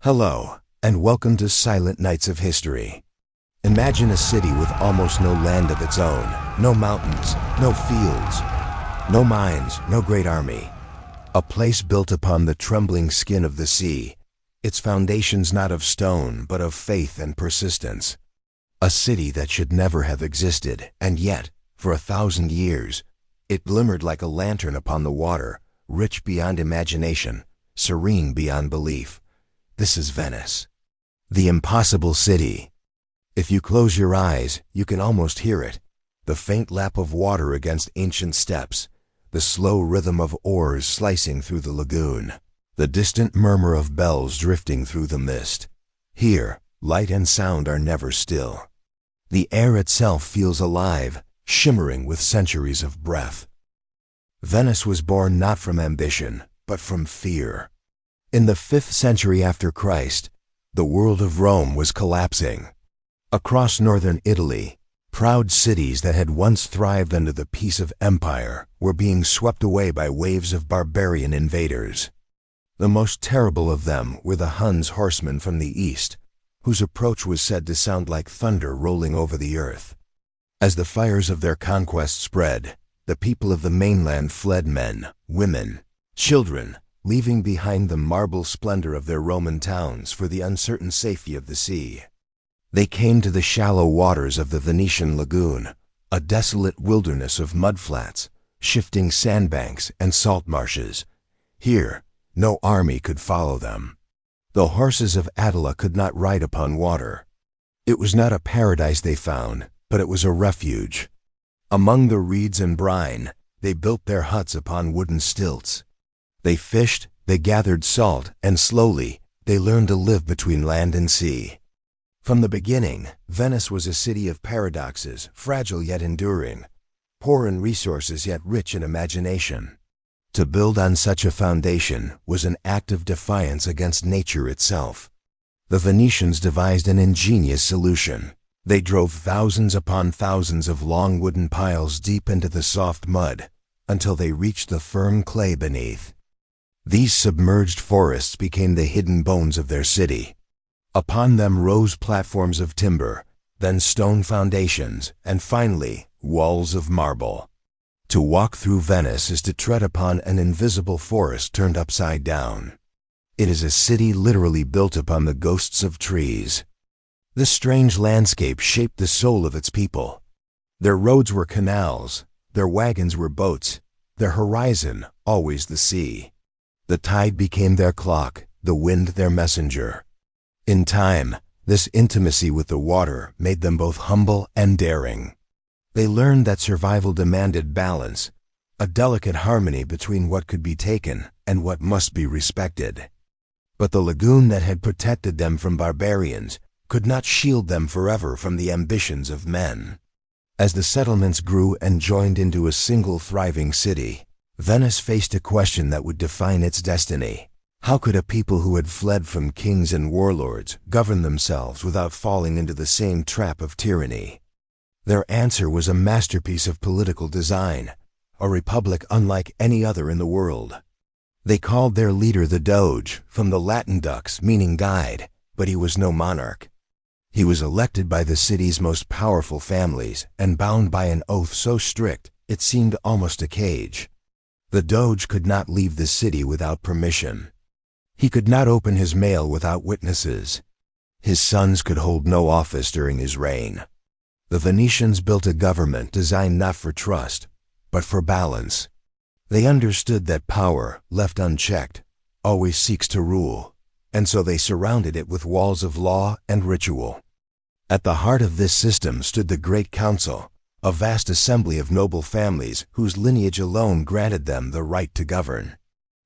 Hello, and welcome to Silent Nights of History. Imagine a city with almost no land of its own, no mountains, no fields, no mines, no great army. A place built upon the trembling skin of the sea, its foundations not of stone, but of faith and persistence. A city that should never have existed, and yet, for 1,000 years, it glimmered like a lantern upon the water, rich beyond imagination, serene beyond belief. This is Venice, the impossible city. If you close your eyes, you can almost hear it. The faint lap of water against ancient steps, the slow rhythm of oars slicing through the lagoon, the distant murmur of bells drifting through the mist. Here, light and sound are never still. The air itself feels alive, shimmering with centuries of breath. Venice was born not from ambition, but from fear. In the 5th century after Christ, the world of Rome was collapsing. Across northern Italy, proud cities that had once thrived under the peace of empire were being swept away by waves of barbarian invaders. The most terrible of them were the Huns horsemen from the east, whose approach was said to sound like thunder rolling over the earth. As the fires of their conquest spread, the people of the mainland fled, men, women, children, leaving behind the marble splendor of their Roman towns for the uncertain safety of the sea. They came to the shallow waters of the Venetian lagoon, a desolate wilderness of mudflats, shifting sandbanks, and salt marshes. Here, no army could follow them. The horses of Attila could not ride upon water. It was not a paradise they found, but it was a refuge. Among the reeds and brine, they built their huts upon wooden stilts. They fished, they gathered salt, and slowly, they learned to live between land and sea. From the beginning, Venice was a city of paradoxes, fragile yet enduring, poor in resources yet rich in imagination. To build on such a foundation was an act of defiance against nature itself. The Venetians devised an ingenious solution. They drove thousands upon thousands of long wooden piles deep into the soft mud, until they reached the firm clay beneath. These submerged forests became the hidden bones of their city. Upon them rose platforms of timber, then stone foundations, and finally, walls of marble. To walk through Venice is to tread upon an invisible forest turned upside down. It is a city literally built upon the ghosts of trees. This strange landscape shaped the soul of its people. Their roads were canals, their wagons were boats, their horizon always the sea. The tide became their clock, the wind their messenger. In time, this intimacy with the water made them both humble and daring. They learned that survival demanded balance, a delicate harmony between what could be taken and what must be respected. But the lagoon that had protected them from barbarians could not shield them forever from the ambitions of men. As the settlements grew and joined into a single thriving city, Venice faced a question that would define its destiny. How could a people who had fled from kings and warlords govern themselves without falling into the same trap of tyranny? Their answer was a masterpiece of political design, a republic unlike any other in the world. They called their leader the Doge, from the Latin dux meaning guide, but he was no monarch. He was elected by the city's most powerful families and bound by an oath so strict it seemed almost a cage. The Doge could not leave the city without permission. He could not open his mail without witnesses. His sons could hold no office during his reign. The Venetians built a government designed not for trust, but for balance. They understood that power, left unchecked, always seeks to rule, and so they surrounded it with walls of law and ritual. At the heart of this system stood the Great Council, a vast assembly of noble families whose lineage alone granted them the right to govern.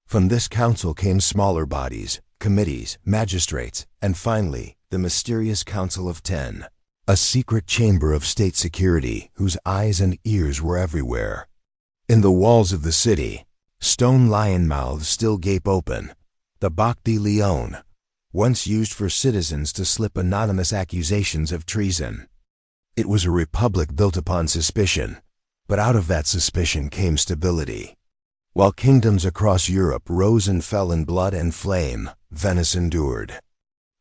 From this council came smaller bodies, committees, magistrates, and finally, the mysterious Council of 10, a secret chamber of state security whose eyes and ears were everywhere. In the walls of the city, stone lion mouths still gape open, the Bac de Leon, once used for citizens to slip anonymous accusations of treason. It was a republic built upon suspicion, but out of that suspicion came stability. While kingdoms across Europe rose and fell in blood and flame, Venice endured.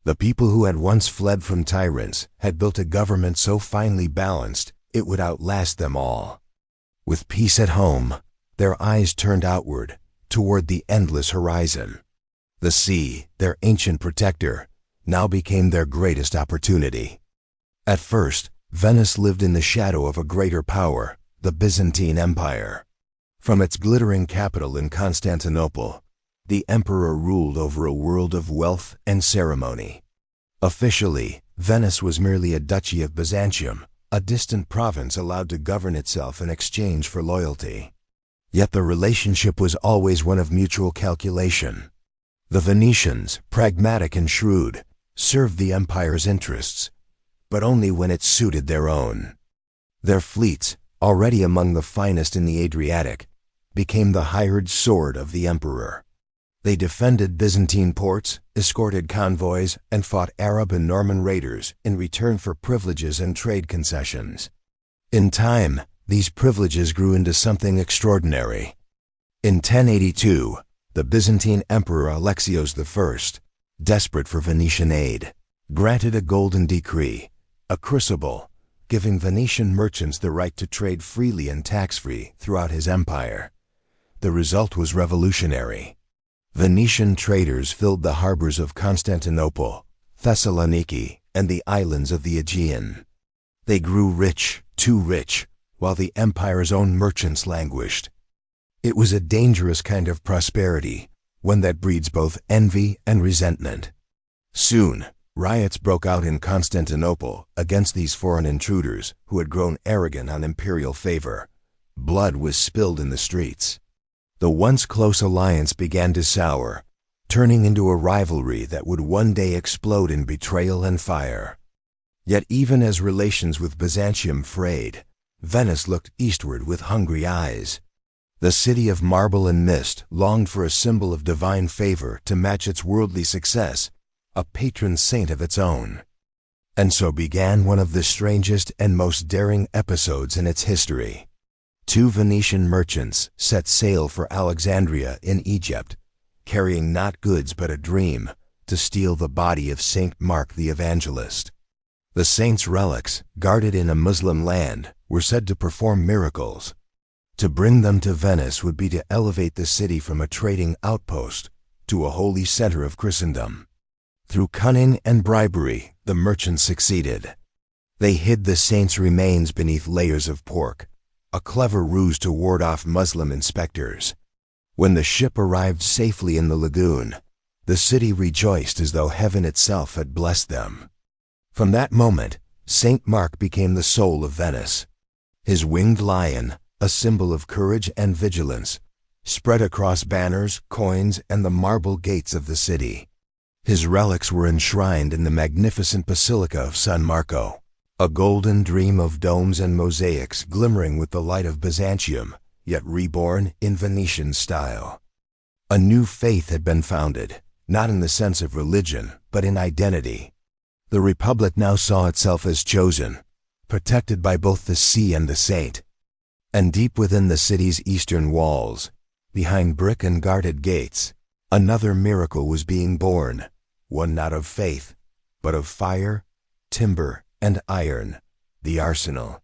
The people who had once fled from tyrants had built a government so finely balanced it would outlast them all. With peace at home, their eyes turned outward, toward the endless horizon. The sea, their ancient protector, now became their greatest opportunity. At first, Venice lived in the shadow of a greater power, the Byzantine Empire. From its glittering capital in Constantinople, the emperor ruled over a world of wealth and ceremony. Officially, Venice was merely a duchy of Byzantium, a distant province allowed to govern itself in exchange for loyalty. Yet the relationship was always one of mutual calculation. The Venetians, pragmatic and shrewd, served the empire's interests, but only when it suited their own. Their fleets, already among the finest in the Adriatic, became the hired sword of the emperor. They defended Byzantine ports, escorted convoys, and fought Arab and Norman raiders in return for privileges and trade concessions. In time, these privileges grew into something extraordinary. In 1082, the Byzantine Emperor Alexios I, desperate for Venetian aid, granted a golden decree, a crucible, giving Venetian merchants the right to trade freely and tax-free throughout his empire. The result was revolutionary. Venetian traders filled the harbors of Constantinople, Thessaloniki, and the islands of the Aegean. They grew rich, too rich, while the empire's own merchants languished. It was a dangerous kind of prosperity, one that breeds both envy and resentment. Soon, riots broke out in Constantinople against these foreign intruders who had grown arrogant on imperial favor. Blood was spilled in the streets. The once close alliance began to sour, turning into a rivalry that would one day explode in betrayal and fire. Yet even as relations with Byzantium frayed, Venice looked eastward with hungry eyes. The city of marble and mist longed for a symbol of divine favor to match its worldly success, a patron saint of its own. And so began one of the strangest and most daring episodes in its history. Two Venetian merchants set sail for Alexandria in Egypt, carrying not goods but a dream, to steal the body of Saint Mark the Evangelist. The saint's relics, guarded in a Muslim land, were said to perform miracles. To bring them to Venice would be to elevate the city from a trading outpost to a holy center of Christendom. Through cunning and bribery, the merchants succeeded. They hid the saint's remains beneath layers of pork, a clever ruse to ward off Muslim inspectors. When the ship arrived safely in the lagoon, the city rejoiced as though heaven itself had blessed them. From that moment, Saint Mark became the soul of Venice. His winged lion, a symbol of courage and vigilance, spread across banners, coins, and the marble gates of the city. His relics were enshrined in the magnificent Basilica of San Marco, a golden dream of domes and mosaics glimmering with the light of Byzantium, yet reborn in Venetian style. A new faith had been founded, not in the sense of religion, but in identity. The Republic now saw itself as chosen, protected by both the sea and the saint. And deep within the city's eastern walls, behind brick and guarded gates, another miracle was being born, one not of faith, but of fire, timber, and iron, the arsenal.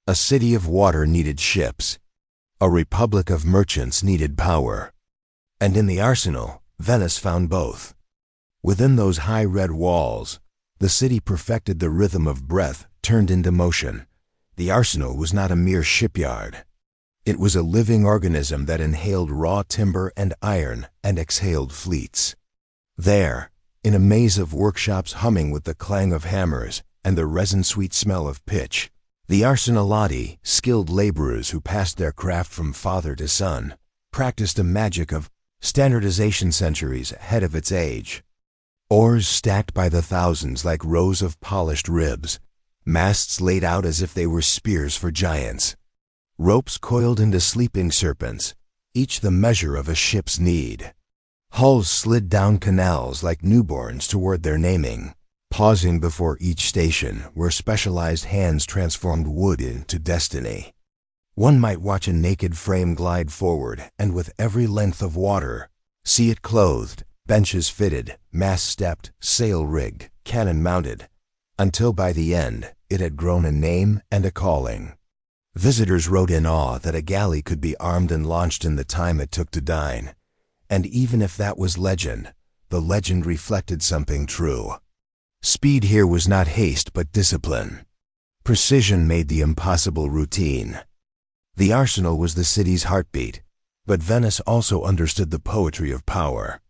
A city of water needed ships. A republic of merchants needed power. And in the arsenal, Venice found both. Within those high red walls, the city perfected the rhythm of breath turned into motion. The arsenal was not a mere shipyard. It was a living organism that inhaled raw timber and iron and exhaled fleets. There, in a maze of workshops humming with the clang of hammers and the resin-sweet smell of pitch, the arsenalati, skilled laborers who passed their craft from father to son, practiced a magic of standardization centuries ahead of its age. Oars stacked by the thousands like rows of polished ribs, masts laid out as if they were spears for giants, ropes coiled into sleeping serpents, each the measure of a ship's need. Hulls slid down canals like newborns toward their naming, pausing before each station where specialized hands transformed wood into destiny. One might watch a naked frame glide forward and with every length of water, see it clothed, benches fitted, mast stepped, sail rigged, cannon mounted, until by the end it had grown a name and a calling. Visitors wrote in awe that a galley could be armed and launched in the time it took to dine, and even if that was legend, the legend reflected something true. Speed here was not haste but discipline. Precision made the impossible routine. The arsenal was the city's heartbeat, but Venice also understood the poetry of power.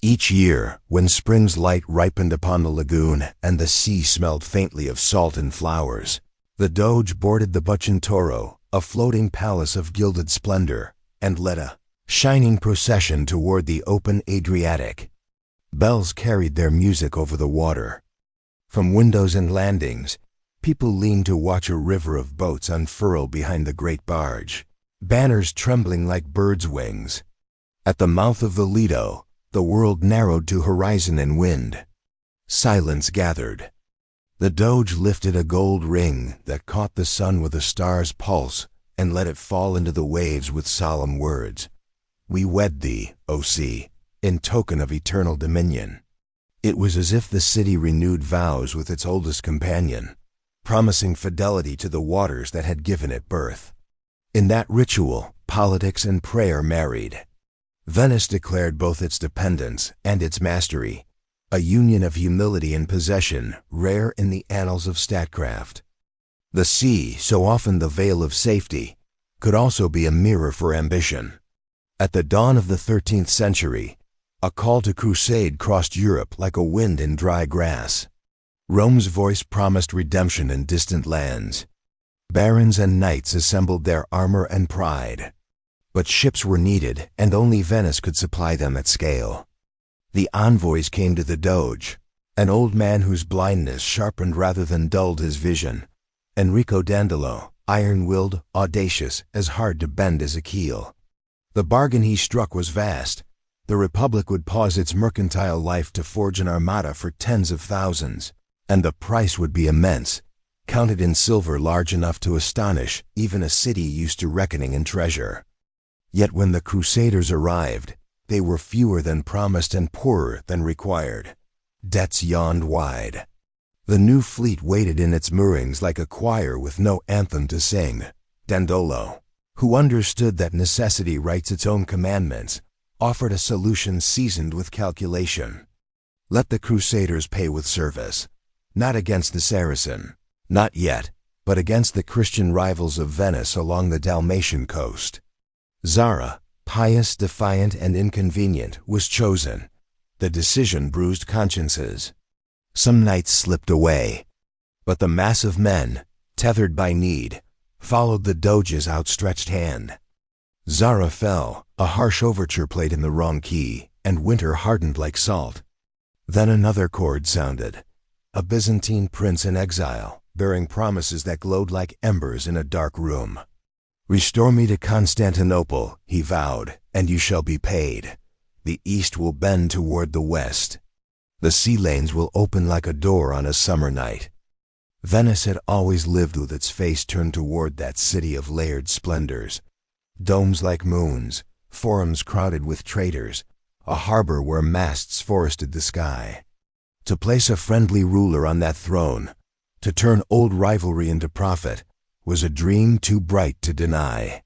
Each year, when spring's light ripened upon the lagoon and the sea smelled faintly of salt and flowers, the Doge boarded the Bucentoro, a floating palace of gilded splendor, and led a shining procession toward the open Adriatic. Bells carried their music over the water. From windows and landings, people leaned to watch a river of boats unfurl behind the great barge, banners trembling like birds' wings. At the mouth of the Lido, the world narrowed to horizon and wind. Silence gathered. The Doge lifted a gold ring that caught the sun with a star's pulse and let it fall into the waves with solemn words. "We wed thee, O sea, in token of eternal dominion." It was as if the city renewed vows with its oldest companion, promising fidelity to the waters that had given it birth. In that ritual, politics and prayer married. Venice declared both its dependence and its mastery, a union of humility and possession rare in the annals of statecraft. The sea, so often the veil of safety, could also be a mirror for ambition. At the dawn of the 13th century, a call to crusade crossed Europe like a wind in dry grass. Rome's voice promised redemption in distant lands. Barons and knights assembled their armor and pride. But ships were needed, and only Venice could supply them at scale. The envoys came to the Doge, an old man whose blindness sharpened rather than dulled his vision. Enrico Dandolo, iron-willed, audacious, as hard to bend as a keel. The bargain he struck was vast. The Republic would pause its mercantile life to forge an armada for tens of thousands, and the price would be immense, counted in silver large enough to astonish even a city used to reckoning in treasure. Yet when the Crusaders arrived, they were fewer than promised and poorer than required. Debts yawned wide. The new fleet waited in its moorings like a choir with no anthem to sing. Dandolo, who understood that necessity writes its own commandments, offered a solution seasoned with calculation. Let the Crusaders pay with service, not against the Saracen, not yet, but against the Christian rivals of Venice along the Dalmatian coast. Zara, pious, defiant, and inconvenient, was chosen. The decision bruised consciences. Some knights slipped away, but the mass of men, tethered by need, followed the Doge's outstretched hand. Zara fell, a harsh overture played in the wrong key, and winter hardened like salt. Then another chord sounded, a Byzantine prince in exile, bearing promises that glowed like embers in a dark room. "Restore me to Constantinople," he vowed, "and you shall be paid. The east will bend toward the west. The sea lanes will open like a door on a summer night." Venice had always lived with its face turned toward that city of layered splendors. Domes like moons, forums crowded with traders, a harbor where masts forested the sky. To place a friendly ruler on that throne, to turn old rivalry into profit, was a dream too bright to deny.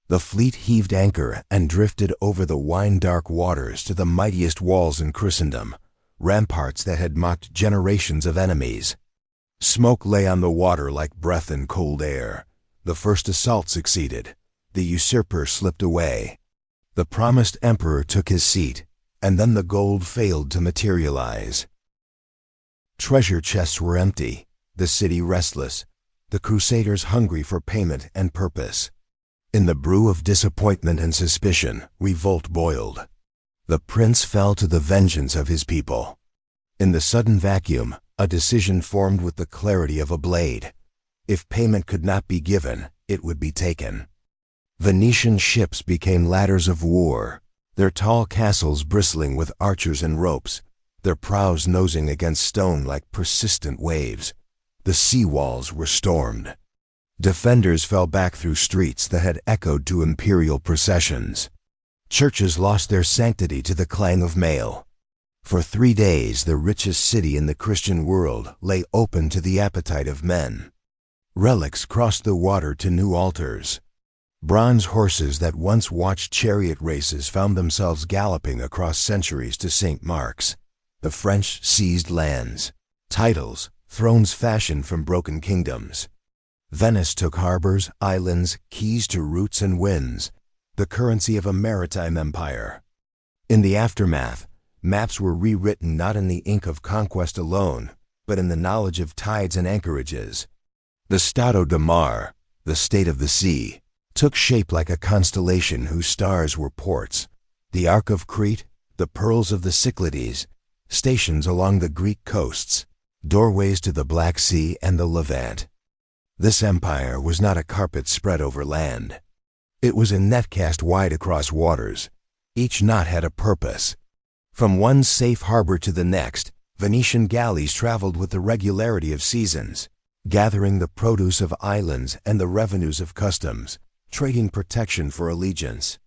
The fleet heaved anchor and drifted over the wine-dark waters to the mightiest walls in Christendom, ramparts that had mocked generations of enemies. Smoke lay on the water like breath in cold air. The first assault succeeded. The usurper slipped away. The promised emperor took his seat, and then the gold failed to materialize. Treasure chests were empty, the city restless, the Crusaders hungry for payment and purpose. In the brew of disappointment and suspicion, revolt boiled. The prince fell to the vengeance of his people. In the sudden vacuum, a decision formed with the clarity of a blade. If payment could not be given, it would be taken. Venetian ships became ladders of war, their tall castles bristling with archers and ropes, their prows nosing against stone like persistent waves. The sea walls were stormed. Defenders fell back through streets that had echoed to imperial processions. Churches lost their sanctity to the clang of mail. For 3 days, the richest city in the Christian world lay open to the appetite of men. Relics crossed the water to new altars. Bronze horses that once watched chariot races found themselves galloping across centuries to St. Mark's. The French seized lands, titles, thrones fashioned from broken kingdoms. Venice took harbors, islands, keys to routes and winds, the currency of a maritime empire. In the aftermath, maps were rewritten not in the ink of conquest alone, but in the knowledge of tides and anchorages. The Stato de Mar, the state of the sea, took shape like a constellation whose stars were ports. The Arc of Crete, the pearls of the Cyclades, stations along the Greek coasts, doorways to the Black Sea and the Levant. This empire was not a carpet spread over land. It was a net cast wide across waters. Each knot had a purpose. From one safe harbor to the next, Venetian galleys traveled with the regularity of seasons, gathering the produce of islands and the revenues of customs, trading protection for allegiance.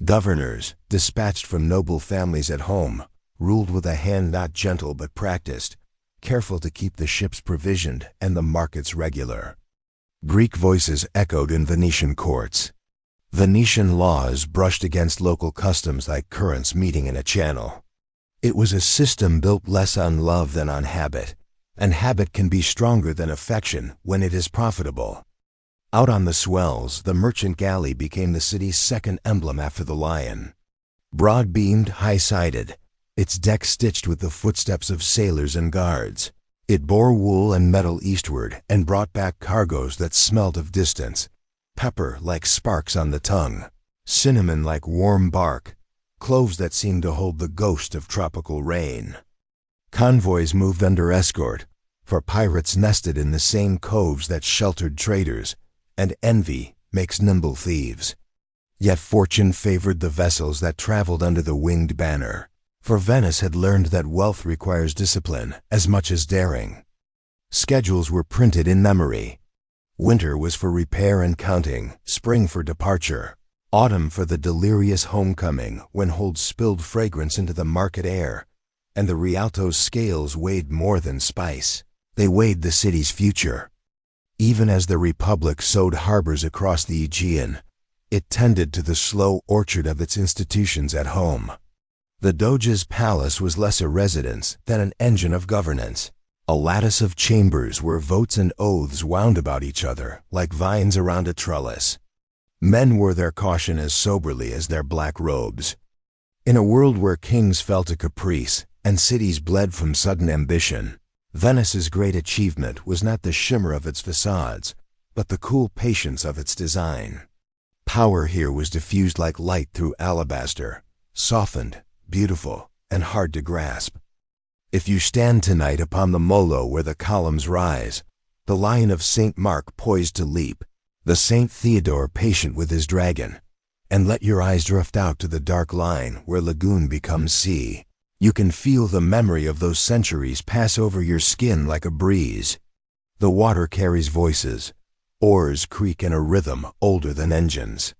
Governors, dispatched from noble families at home, ruled with a hand not gentle but practiced, careful to keep the ships provisioned and the markets regular. Greek voices echoed in Venetian courts. Venetian laws brushed against local customs like currents meeting in a channel. It was a system built less on love than on habit, and habit can be stronger than affection when it is profitable. Out on the swells, the merchant galley became the city's second emblem after the lion. Broad-beamed, high-sided, its deck stitched with the footsteps of sailors and guards, it bore wool and metal eastward and brought back cargoes that smelled of distance, pepper like sparks on the tongue, cinnamon like warm bark, cloves that seemed to hold the ghost of tropical rain. Convoys moved under escort, for pirates nested in the same coves that sheltered traders, and envy makes nimble thieves. Yet fortune favored the vessels that traveled under the winged banner, for Venice had learned that wealth requires discipline as much as daring. Schedules were printed in memory. Winter was for repair and counting, spring for departure, autumn for the delirious homecoming when hold spilled fragrance into the market air, and the Rialto's scales weighed more than spice. They weighed the city's future. Even as the Republic sowed harbors across the Aegean, it tended to the slow orchard of its institutions at home. The Doge's palace was less a residence than an engine of governance, a lattice of chambers where votes and oaths wound about each other like vines around a trellis. Men wore their caution as soberly as their black robes. In a world where kings fell to caprice and cities bled from sudden ambition, Venice's great achievement was not the shimmer of its facades, but the cool patience of its design. Power here was diffused like light through alabaster, softened, beautiful, and hard to grasp. If you stand tonight upon the molo where the columns rise, the lion of St. Mark poised to leap, the St. Theodore patient with his dragon, and let your eyes drift out to the dark line where lagoon becomes sea, you can feel the memory of those centuries pass over your skin like a breeze. The water carries voices. Oars creak in a rhythm older than engines.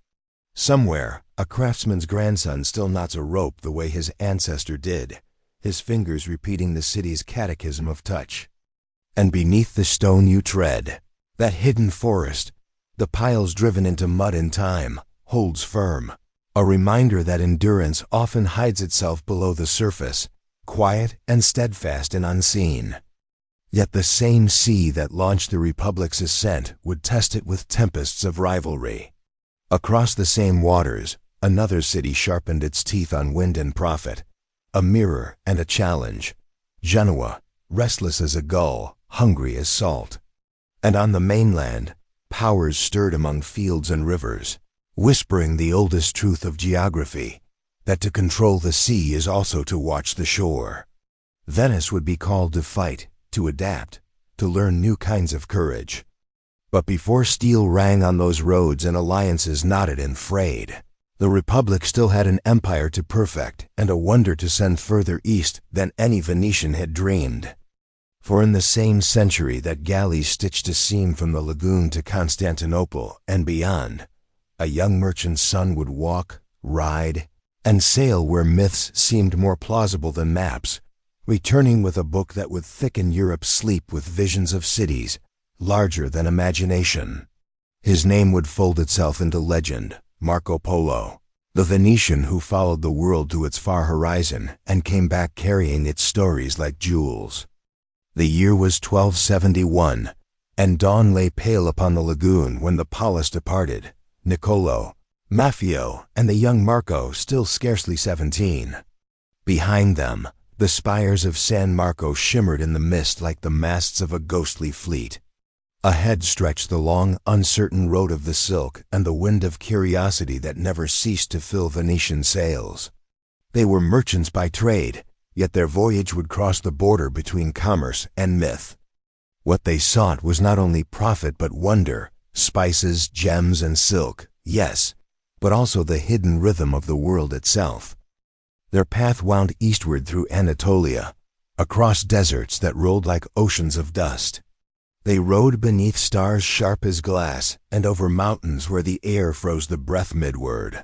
Somewhere, a craftsman's grandson still knots a rope the way his ancestor did, his fingers repeating the city's catechism of touch. And beneath the stone you tread, that hidden forest, the piles driven into mud in time, holds firm, a reminder that endurance often hides itself below the surface, quiet and steadfast and unseen. Yet the same sea that launched the Republic's ascent would test it with tempests of rivalry. Across the same waters, another city sharpened its teeth on wind and profit, a mirror and a challenge. Genoa, restless as a gull, hungry as salt. And on the mainland, powers stirred among fields and rivers, whispering the oldest truth of geography, that to control the sea is also to watch the shore. Venice would be called to fight, to adapt, to learn new kinds of courage. But before steel rang on those roads and alliances knotted and frayed, the Republic still had an empire to perfect and a wonder to send further east than any Venetian had dreamed. For in the same century that galleys stitched a seam from the lagoon to Constantinople and beyond, a young merchant's son would walk, ride, and sail where myths seemed more plausible than maps, returning with a book that would thicken Europe's sleep with visions of cities larger than imagination. His name would fold itself into legend, Marco Polo, the Venetian who followed the world to its far horizon and came back carrying its stories like jewels. The year was 1271, and dawn lay pale upon the lagoon when the Pallas departed, Niccolo, Maffeo, and the young Marco, still scarcely 17. Behind them, the spires of San Marco shimmered in the mist like the masts of a ghostly fleet. Ahead stretched the long, uncertain road of the silk and the wind of curiosity that never ceased to fill Venetian sails. They were merchants by trade, yet their voyage would cross the border between commerce and myth. What they sought was not only profit but wonder, spices, gems, and silk, yes, but also the hidden rhythm of the world itself. Their path wound eastward through Anatolia, across deserts that rolled like oceans of dust. They rode beneath stars sharp as glass and over mountains where the air froze the breath midward.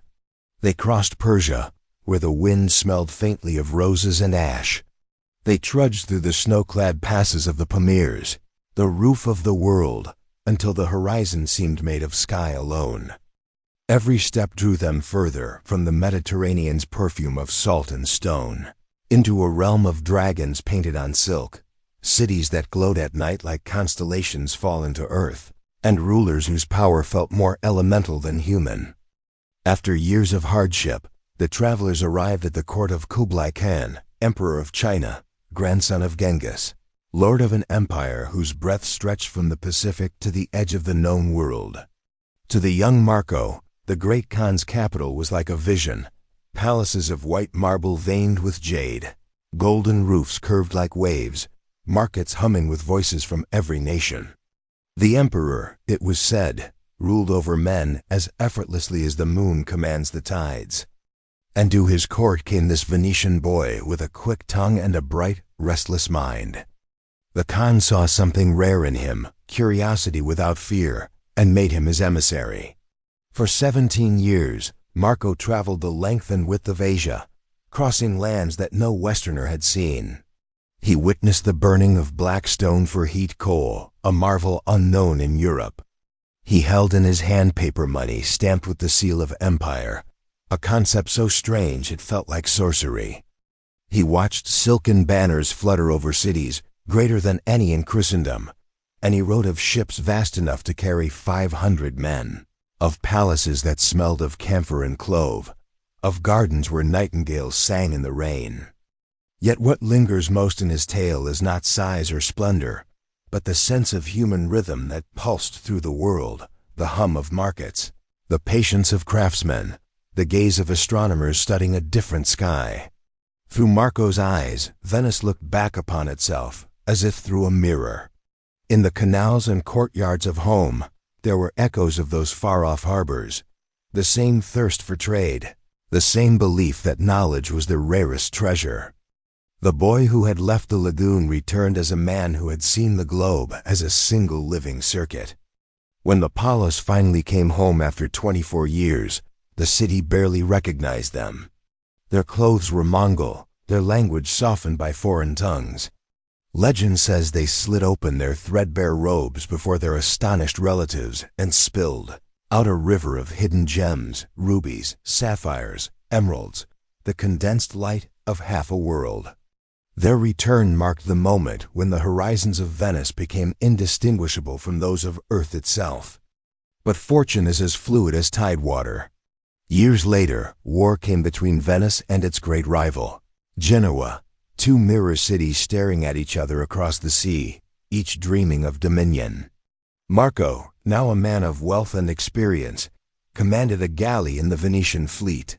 They crossed Persia, where the wind smelled faintly of roses and ash. They trudged through the snow-clad passes of the Pamirs, the roof of the world, until the horizon seemed made of sky alone. Every step drew them further from the Mediterranean's perfume of salt and stone, into a realm of dragons painted on silk, cities that glowed at night like constellations fallen to earth, and rulers whose power felt more elemental than human. After years of hardship, the travelers arrived at the court of Kublai Khan, Emperor of China, grandson of Genghis, lord of an empire whose breadth stretched from the Pacific to the edge of the known world. To the young Marco, the great Khan's capital was like a vision, palaces of white marble veined with jade, golden roofs curved like waves, markets humming with voices from every nation. The emperor, it was said, ruled over men as effortlessly as the moon commands the tides. And to his court came this Venetian boy with a quick tongue and a bright, restless mind. The Khan saw something rare in him, curiosity without fear, and made him his emissary. For 17 years, Marco traveled the length and width of Asia, crossing lands that no Westerner had seen. He witnessed the burning of black stone for heat coal, a marvel unknown in Europe. He held in his hand paper money stamped with the seal of empire, a concept so strange it felt like sorcery. He watched silken banners flutter over cities greater than any in Christendom, and he wrote of ships vast enough to carry 500 men, of palaces that smelled of camphor and clove, of gardens where nightingales sang in the rain. Yet what lingers most in his tale is not size or splendor, but the sense of human rhythm that pulsed through the world, the hum of markets, the patience of craftsmen, the gaze of astronomers studying a different sky. Through Marco's eyes, Venice looked back upon itself, as if through a mirror. In the canals and courtyards of home, there were echoes of those far-off harbors, the same thirst for trade, the same belief that knowledge was the rarest treasure. The boy who had left the lagoon returned as a man who had seen the globe as a single living circuit. When the Pallas finally came home after 24 years, the city barely recognized them. Their clothes were Mongol, their language softened by foreign tongues. Legend says they slit open their threadbare robes before their astonished relatives and spilled out a river of hidden gems, rubies, sapphires, emeralds, the condensed light of half a world. Their return marked the moment when the horizons of Venice became indistinguishable from those of Earth itself. But fortune is as fluid as tidewater. Years later, war came between Venice and its great rival, Genoa, two mirror cities staring at each other across the sea, each dreaming of dominion. Marco, now a man of wealth and experience, commanded a galley in the Venetian fleet.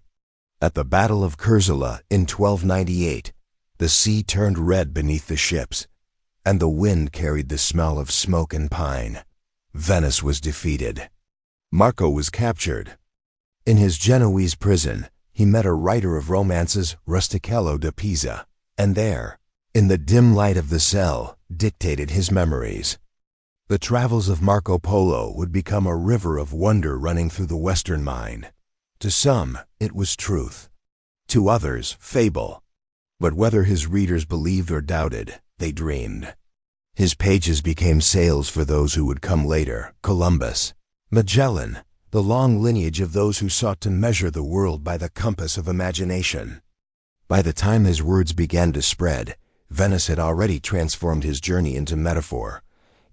At the Battle of Curzula in 1298, the sea turned red beneath the ships, and the wind carried the smell of smoke and pine. Venice was defeated. Marco was captured. In his Genoese prison, he met a writer of romances, Rustichello da Pisa, and there, in the dim light of the cell, dictated his memories. The travels of Marco Polo would become a river of wonder running through the Western mind. To some, it was truth. to others, fable. But whether his readers believed or doubted, they dreamed. His pages became sails for those who would come later: Columbus, Magellan, the long lineage of those who sought to measure the world by the compass of imagination. By the time his words began to spread, Venice had already transformed his journey into metaphor.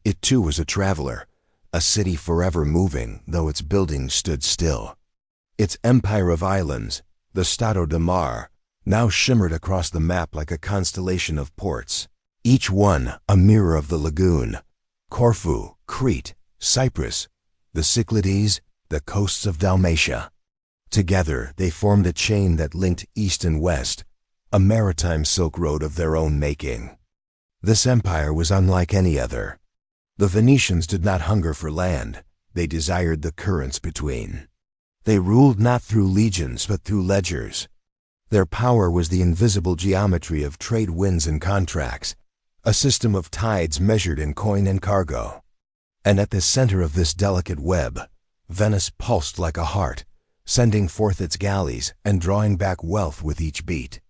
It too was a traveler, a city forever moving, though its buildings stood still. Its empire of islands, the Stato de Mar, now shimmered across the map like a constellation of ports, each one a mirror of the lagoon: Corfu, Crete, Cyprus, the Cyclades, the coasts of Dalmatia. Together they formed a chain that linked east and west, a maritime Silk Road of their own making. This empire was unlike any other. The Venetians did not hunger for land, they desired the currents between. They ruled not through legions but through ledgers. Their power was the invisible geometry of trade winds and contracts, a system of tides measured in coin and cargo. And at the center of this delicate web, Venice pulsed like a heart, sending forth its galleys and drawing back wealth with each beat.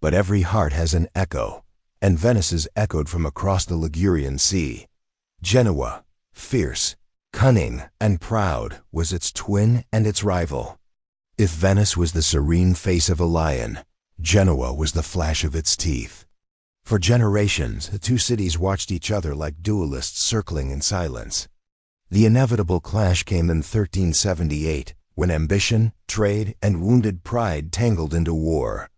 But every heart has an echo, and Venice's echoed from across the Ligurian Sea. Genoa, fierce, cunning, and proud, was its twin and its rival. If Venice was the serene face of a lion, Genoa was the flash of its teeth. For generations, the two cities watched each other like duelists circling in silence. The inevitable clash came in 1378, when ambition, trade, and wounded pride tangled into war.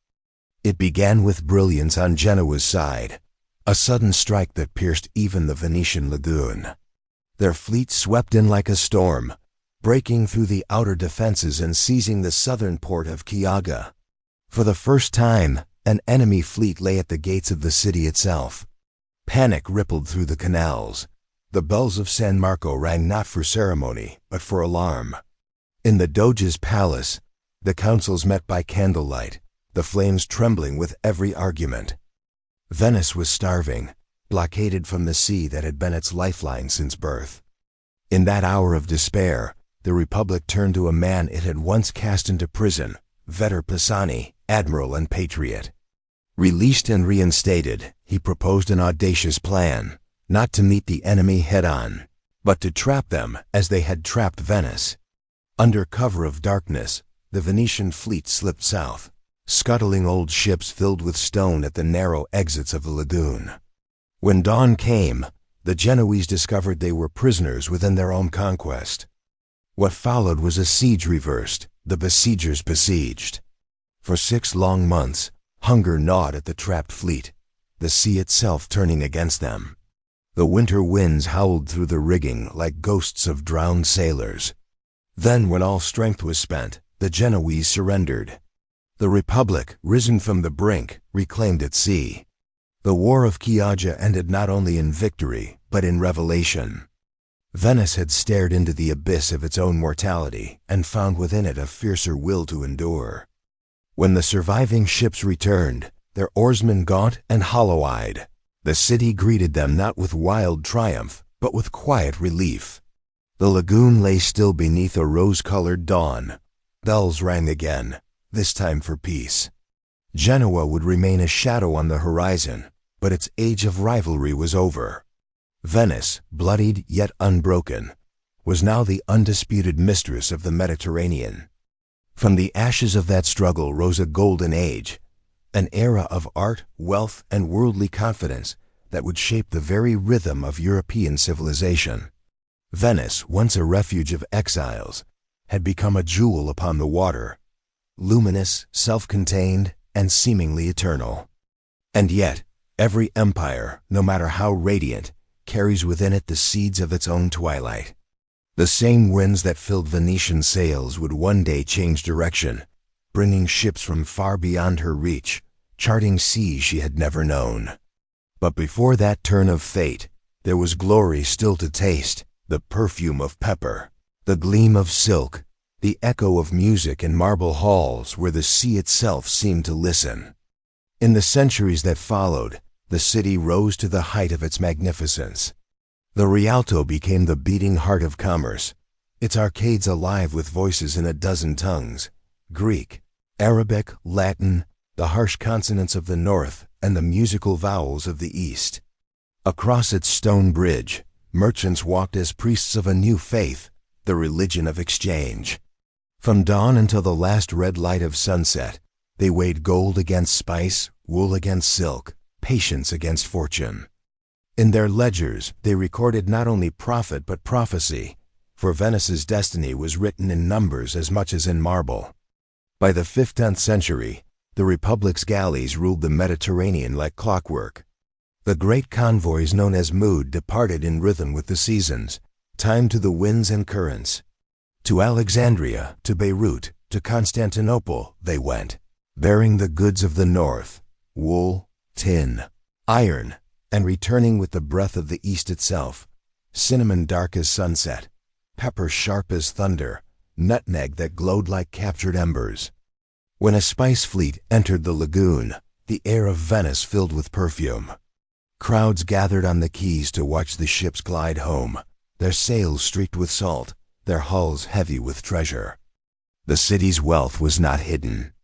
It began with brilliance on Genoa's side, a sudden strike that pierced even the Venetian lagoon. Their fleet swept in like a storm, breaking through the outer defenses and seizing the southern port of Chiaga. For the first time, an enemy fleet lay at the gates of the city itself. Panic rippled through the canals. The bells of San Marco rang not for ceremony, but for alarm. In the Doge's palace, the councils met by candlelight, the flames trembling with every argument. Venice was starving, blockaded from the sea that had been its lifeline since birth. In that hour of despair, the Republic turned to a man it had once cast into prison, Vetter Pisani, admiral and patriot. Released and reinstated, he proposed an audacious plan, not to meet the enemy head-on, but to trap them as they had trapped Venice. Under cover of darkness, the Venetian fleet slipped south, scuttling old ships filled with stone at the narrow exits of the lagoon. When dawn came, the Genoese discovered they were prisoners within their own conquest. What followed was a siege reversed, the besiegers besieged. For 6 long months, hunger gnawed at the trapped fleet, the sea itself turning against them. The winter winds howled through the rigging like ghosts of drowned sailors. Then, when all strength was spent, the Genoese surrendered. The Republic, risen from the brink, reclaimed its sea. The War of Chiaja ended not only in victory, but in revelation. Venice had stared into the abyss of its own mortality and found within it a fiercer will to endure. When the surviving ships returned, their oarsmen gaunt and hollow-eyed, the city greeted them not with wild triumph, but with quiet relief. The lagoon lay still beneath a rose-colored dawn. Bells rang again, this time for peace. Genoa would remain a shadow on the horizon, but its age of rivalry was over. Venice, bloodied yet unbroken, was now the undisputed mistress of the Mediterranean. From the ashes of that struggle rose a golden age, an era of art, wealth, and worldly confidence that would shape the very rhythm of European civilization. Venice, once a refuge of exiles, had become a jewel upon the water, luminous, self-contained, and seemingly eternal. And yet, every empire, no matter how radiant, carries within it the seeds of its own twilight. The same winds that filled Venetian sails would one day change direction, bringing ships from far beyond her reach, charting seas she had never known. But before that turn of fate, there was glory still to taste, the perfume of pepper, the gleam of silk, the echo of music in marble halls where the sea itself seemed to listen. In the centuries that followed, the city rose to the height of its magnificence. The Rialto became the beating heart of commerce, its arcades alive with voices in a dozen tongues: Greek, Arabic, Latin, the harsh consonants of the north, and the musical vowels of the east. Across its stone bridge, merchants walked as priests of a new faith, the religion of exchange. From dawn until the last red light of sunset, they weighed gold against spice, wool against silk, patience against fortune. In their ledgers, they recorded not only profit but prophecy, for Venice's destiny was written in numbers as much as in marble. By the 15th century, the Republic's galleys ruled the Mediterranean like clockwork. The great convoys known as mood departed in rhythm with the seasons, timed to the winds and currents. To Alexandria, to Beirut, to Constantinople they went, bearing the goods of the north, wool, tin, iron, and returning with the breath of the east itself, cinnamon dark as sunset, pepper sharp as thunder, nutmeg that glowed like captured embers. When a spice fleet entered the lagoon, the air of Venice filled with perfume. Crowds gathered on the quays to watch the ships glide home, their sails streaked with salt, their hulls heavy with treasure. The city's wealth was not hidden.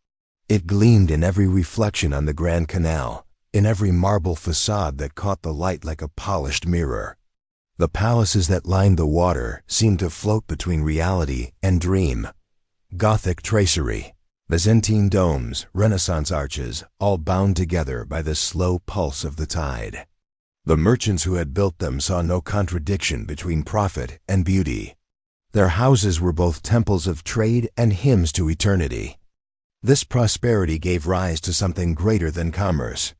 It gleamed in every reflection on the Grand Canal, in every marble facade that caught the light like a polished mirror. The palaces that lined the water seemed to float between reality and dream. Gothic tracery, Byzantine domes, Renaissance arches, all bound together by the slow pulse of the tide. The merchants who had built them saw no contradiction between profit and beauty. Their houses were both temples of trade and hymns to eternity. This prosperity gave rise to something greater than commerce.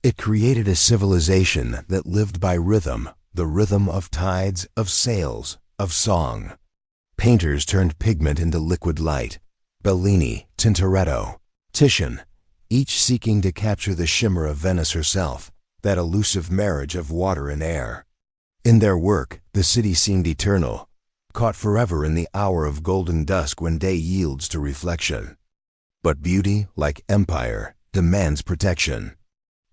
It created a civilization that lived by rhythm, the rhythm of tides, of sails, of song. Painters turned pigment into liquid light. Bellini, Tintoretto, Titian, each seeking to capture the shimmer of Venice herself, that elusive marriage of water and air. In their work, the city seemed eternal, caught forever in the hour of golden dusk when day yields to reflection. But beauty, like empire, demands protection.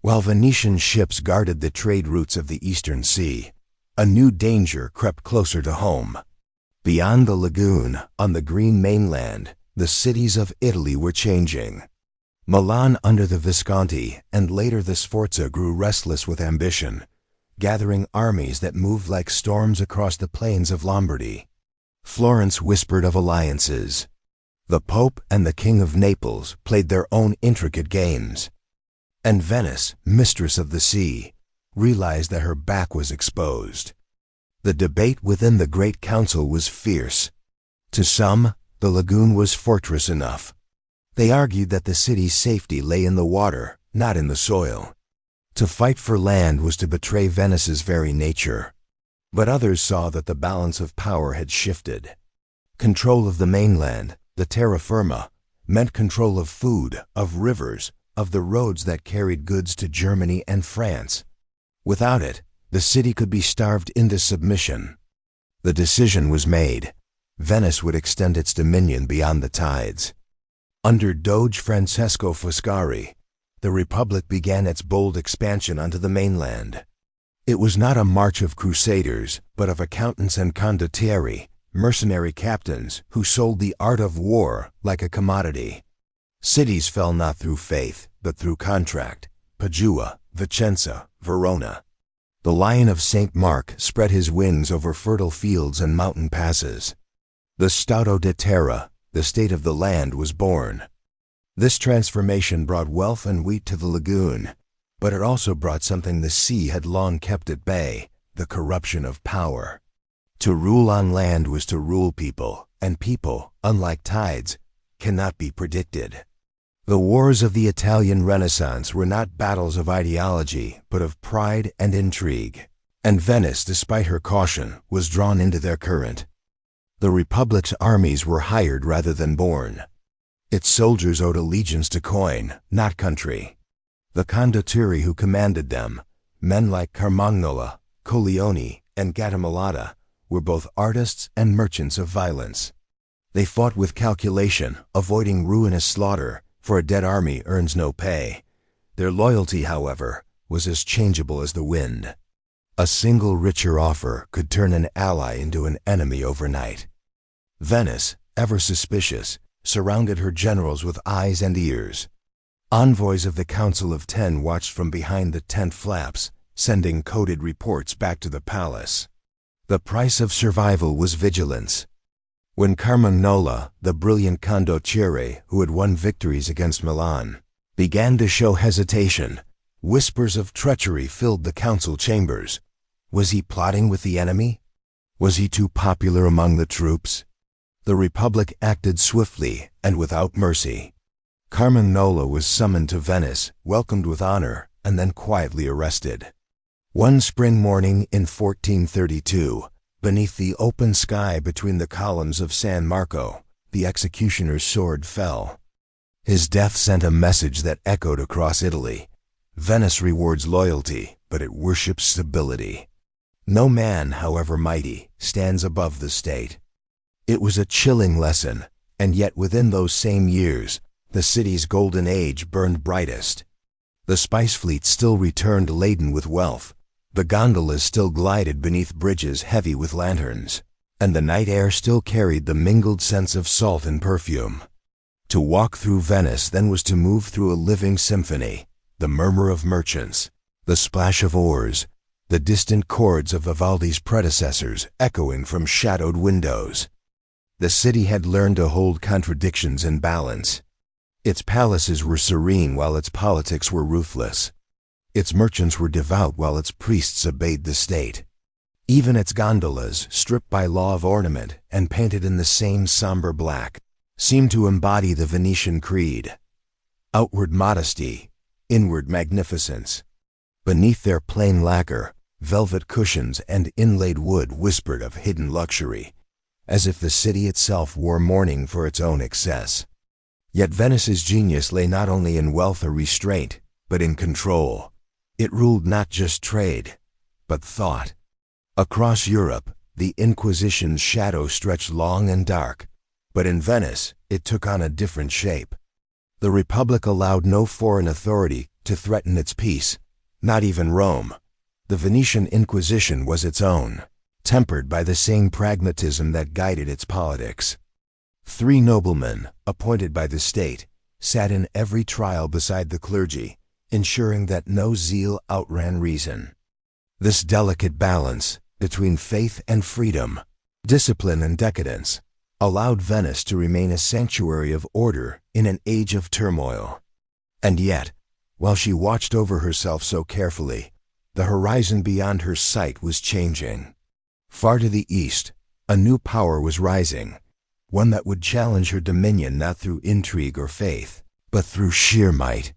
While Venetian ships guarded the trade routes of the Eastern Sea, a new danger crept closer to home. Beyond the lagoon, on the green mainland, the cities of Italy were changing. Milan under the Visconti and later the Sforza grew restless with ambition, gathering armies that moved like storms across the plains of Lombardy. Florence whispered of alliances. The Pope and the King of Naples played their own intricate games. And Venice, mistress of the sea, realized that her back was exposed. The debate within the Great Council was fierce. To some, the lagoon was fortress enough. They argued that the city's safety lay in the water, not in the soil. To fight for land was to betray Venice's very nature. But others saw that the balance of power had shifted. Control of the mainland, the terra firma, meant control of food, of rivers, of the roads that carried goods to Germany and France. Without it, the city could be starved into submission. The decision was made. Venice would extend its dominion beyond the tides. Under Doge Francesco Foscari, the Republic began its bold expansion onto the mainland. It was not a march of crusaders, but of accountants and condottieri, mercenary captains who sold the art of war like a commodity. Cities fell not through faith, but through contract. Padua, Vicenza, Verona. The Lion of St. Mark spread his wings over fertile fields and mountain passes. The Stato di Terra, the state of the land, was born. This transformation brought wealth and wheat to the lagoon, but it also brought something the sea had long kept at bay, the corruption of power. To rule on land was to rule people, and people, unlike tides, cannot be predicted. The wars of the Italian Renaissance were not battles of ideology, but of pride and intrigue, and Venice, despite her caution, was drawn into their current. The Republic's armies were hired rather than born. Its soldiers owed allegiance to coin, not country. The condottieri who commanded them, men like Carmagnola, Coleoni, and Gattamelata, were both artists and merchants of violence. They fought with calculation, avoiding ruinous slaughter, for a dead army earns no pay. Their loyalty, however, was as changeable as the wind. A single richer offer could turn an ally into an enemy overnight. Venice, ever suspicious, surrounded her generals with eyes and ears. Envoys of the Council of Ten watched from behind the tent flaps, sending coded reports back to the palace. The price of survival was vigilance. When Carmignola, the brilliant condottiere who had won victories against Milan, began to show hesitation, whispers of treachery filled the council chambers. Was he plotting with the enemy? Was he too popular among the troops? The Republic acted swiftly and without mercy. Carmignola was summoned to Venice, welcomed with honor, and then quietly arrested. One spring morning in 1432, beneath the open sky between the columns of San Marco, the executioner's sword fell. His death sent a message that echoed across Italy. Venice rewards loyalty, but it worships stability. No man, however mighty, stands above the state. It was a chilling lesson, and yet within those same years, the city's golden age burned brightest. The spice fleet still returned laden with wealth. The gondolas still glided beneath bridges heavy with lanterns, and the night air still carried the mingled scents of salt and perfume. To walk through Venice then was to move through a living symphony, the murmur of merchants, the splash of oars, the distant chords of Vivaldi's predecessors echoing from shadowed windows. The city had learned to hold contradictions in balance. Its palaces were serene while its politics were ruthless. Its merchants were devout while its priests obeyed the state. Even its gondolas, stripped by law of ornament and painted in the same somber black, seemed to embody the Venetian creed. Outward modesty, inward magnificence. Beneath their plain lacquer, velvet cushions and inlaid wood whispered of hidden luxury, as if the city itself wore mourning for its own excess. Yet Venice's genius lay not only in wealth or restraint, but in control. It ruled not just trade, but thought. Across Europe, the Inquisition's shadow stretched long and dark, but in Venice, it took on a different shape. The Republic allowed no foreign authority to threaten its peace, not even Rome. The Venetian Inquisition was its own, tempered by the same pragmatism that guided its politics. 3 noblemen, appointed by the state, sat in every trial beside the clergy, ensuring that no zeal outran reason. This delicate balance between faith and freedom, discipline and decadence, allowed Venice to remain a sanctuary of order in an age of turmoil. And yet, while she watched over herself so carefully, the horizon beyond her sight was changing. Far to the east, a new power was rising, one that would challenge her dominion not through intrigue or faith, but through sheer might.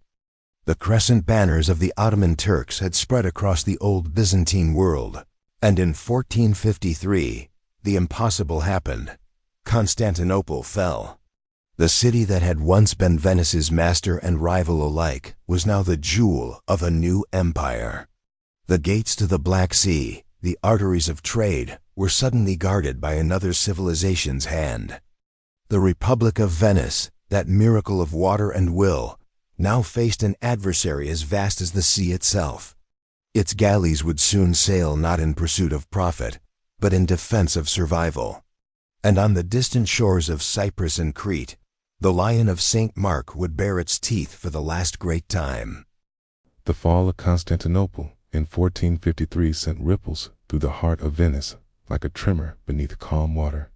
The crescent banners of the Ottoman Turks had spread across the old Byzantine world, and in 1453, the impossible happened. Constantinople fell. The city that had once been Venice's master and rival alike was now the jewel of a new empire. The gates to the Black Sea, the arteries of trade, were suddenly guarded by another civilization's hand. The Republic of Venice, that miracle of water and will, now faced an adversary as vast as the sea itself. Its galleys would soon sail not in pursuit of profit, but in defense of survival. And on the distant shores of Cyprus and Crete, the Lion of St. Mark would bare its teeth for the last great time. The fall of Constantinople in 1453 sent ripples through the heart of Venice like a tremor beneath calm water.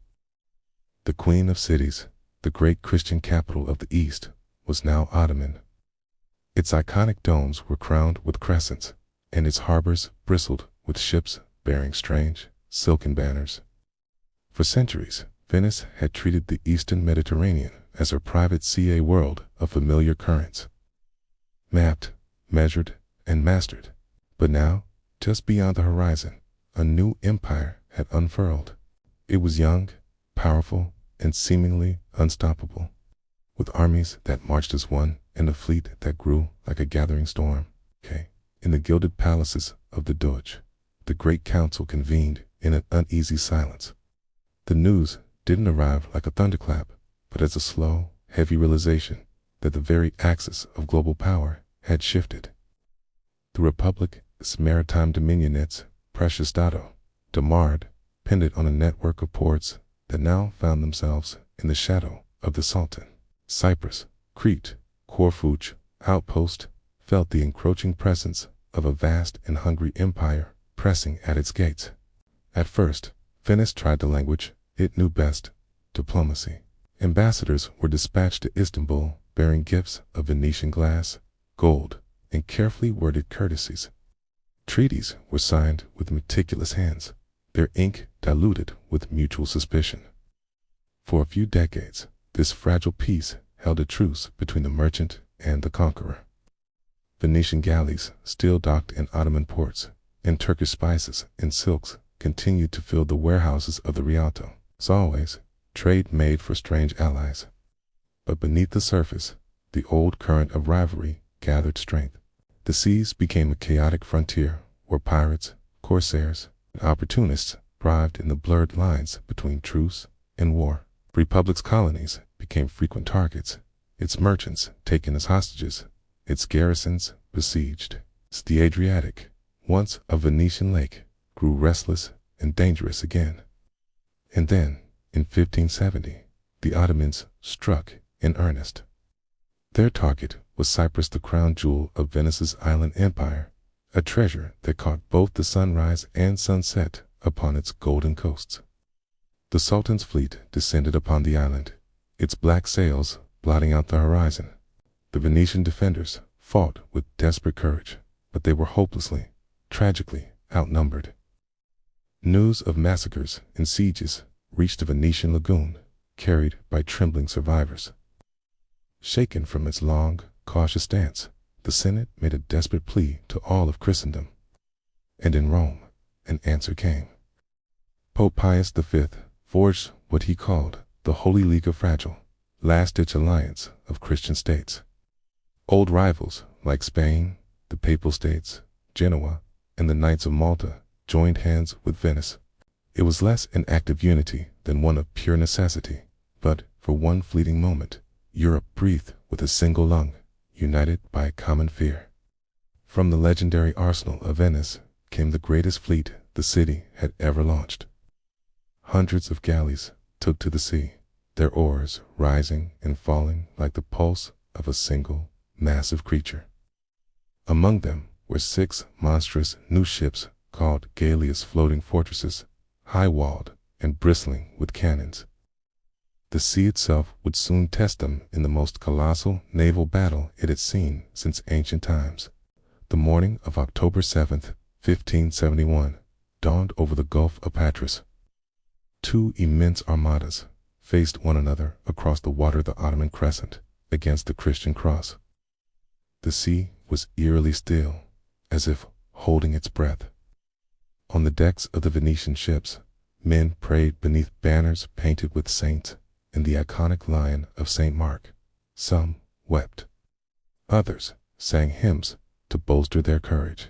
The Queen of Cities, the great Christian capital of the East, was now Ottoman. Its iconic domes were crowned with crescents, and its harbors bristled with ships bearing strange, silken banners. For centuries, Venice had treated the eastern Mediterranean as her private sea world of familiar currents, mapped, measured, and mastered. But now, just beyond the horizon, a new empire had unfurled. It was young, powerful, and seemingly unstoppable, with armies that marched as one and a fleet that grew like a gathering storm. In the gilded palaces of the Doge, the great council convened in an uneasy silence. The news didn't arrive like a thunderclap, but as a slow, heavy realization that the very axis of global power had shifted. The Republic, its maritime dominionets, precious dado, Demard, pinned on a network of ports that now found themselves in the shadow of the Sultan. Cyprus, Crete, Corfu outpost felt the encroaching presence of a vast and hungry empire pressing at its gates. At first, Venice tried the language it knew best, diplomacy. Ambassadors were dispatched to Istanbul bearing gifts of Venetian glass, gold, and carefully worded courtesies. Treaties were signed with meticulous hands, their ink diluted with mutual suspicion. For a few decades, this fragile peace held a truce between the merchant and the conqueror. Venetian galleys still docked in Ottoman ports, and Turkish spices and silks continued to fill the warehouses of the Rialto. As always, trade made for strange allies. But beneath the surface, the old current of rivalry gathered strength. The seas became a chaotic frontier where pirates, corsairs, and opportunists thrived in the blurred lines between truce and war. The Republic's colonies became frequent targets, its merchants taken as hostages, its garrisons besieged. The Adriatic, once a Venetian lake, grew restless and dangerous again. And then, in 1570, the Ottomans struck in earnest. Their target was Cyprus, the crown jewel of Venice's island empire, a treasure that caught both the sunrise and sunset upon its golden coasts. The Sultan's fleet descended upon the island, its black sails blotting out the horizon. The Venetian defenders fought with desperate courage, but they were hopelessly, tragically outnumbered. News of massacres and sieges reached the Venetian lagoon, carried by trembling survivors. Shaken from its long, cautious stance, the Senate made a desperate plea to all of Christendom. And in Rome, an answer came. Pope Pius V forged what he called the Holy League of Fragile, last-ditch alliance of Christian states. Old rivals like Spain, the Papal States, Genoa, and the Knights of Malta joined hands with Venice. It was less an act of unity than one of pure necessity, but for one fleeting moment, Europe breathed with a single lung, united by a common fear. From the legendary arsenal of Venice came the greatest fleet the city had ever launched. Hundreds of galleys took to the sea, their oars rising and falling like the pulse of a single, massive creature. Among them were 6 monstrous new ships called galleas, floating fortresses, high-walled and bristling with cannons. The sea itself would soon test them in the most colossal naval battle it had seen since ancient times. The morning of October 7th, 1571, dawned over the Gulf of Patras. 2 immense armadas faced one another across the water of the Ottoman crescent against the Christian cross. The sea was eerily still, as if holding its breath. On the decks of the Venetian ships, men prayed beneath banners painted with saints and the iconic lion of St. Mark. Some wept. Others sang hymns to bolster their courage.